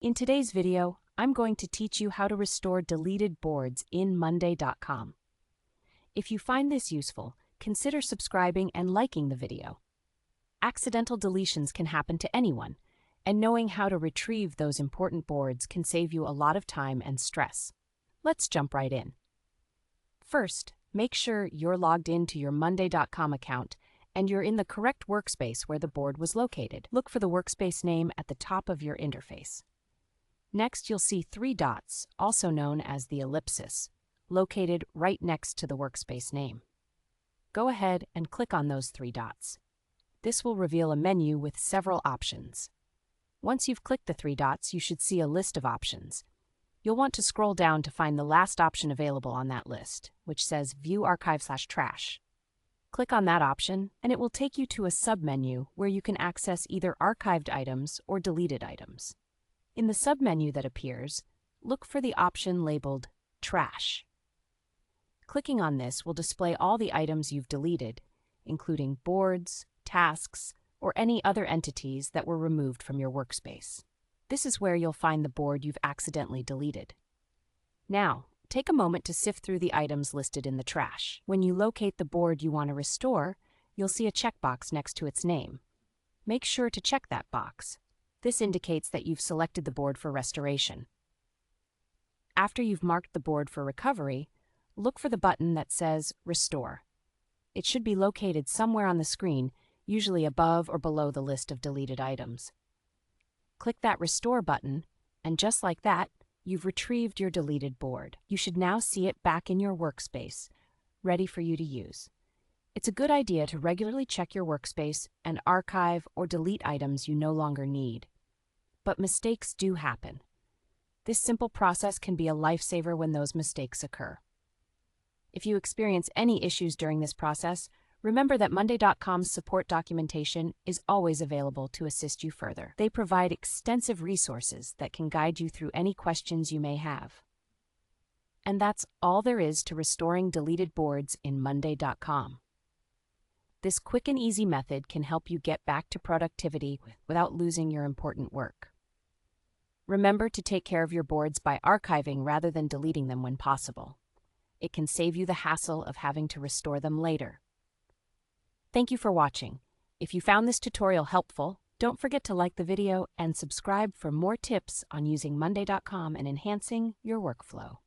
In today's video, I'm going to teach you how to restore deleted boards in Monday.com. If you find this useful, consider subscribing and liking the video. Accidental deletions can happen to anyone, and knowing how to retrieve those important boards can save you a lot of time and stress. Let's jump right in. First, make sure you're logged into your Monday.com account and you're in the correct workspace where the board was located. Look for the workspace name at the top of your interface. Next, you'll see three dots, also known as the ellipsis, located right next to the workspace name. Go ahead and click on those three dots. This will reveal a menu with several options. Once you've clicked the three dots, you should see a list of options. You'll want to scroll down to find the last option available on that list, which says View Archive/Trash. Click on that option, and it will take you to a submenu where you can access either archived items or deleted items. In the submenu that appears, look for the option labeled Trash. Clicking on this will display all the items you've deleted, including boards, tasks, or any other entities that were removed from your workspace. This is where you'll find the board you've accidentally deleted. Now, take a moment to sift through the items listed in the trash. When you locate the board you want to restore, you'll see a checkbox next to its name. Make sure to check that box. This indicates that you've selected the board for restoration. After you've marked the board for recovery, look for the button that says Restore. It should be located somewhere on the screen, usually above or below the list of deleted items. Click that Restore button, and just like that, you've retrieved your deleted board. You should now see it back in your workspace, ready for you to use. It's a good idea to regularly check your workspace and archive or delete items you no longer need. But mistakes do happen. This simple process can be a lifesaver when those mistakes occur. If you experience any issues during this process, remember that Monday.com's support documentation is always available to assist you further. They provide extensive resources that can guide you through any questions you may have. And that's all there is to restoring deleted boards in Monday.com. This quick and easy method can help you get back to productivity without losing your important work. Remember to take care of your boards by archiving rather than deleting them when possible. It can save you the hassle of having to restore them later. Thank you for watching. If you found this tutorial helpful, don't forget to like the video and subscribe for more tips on using Monday.com and enhancing your workflow.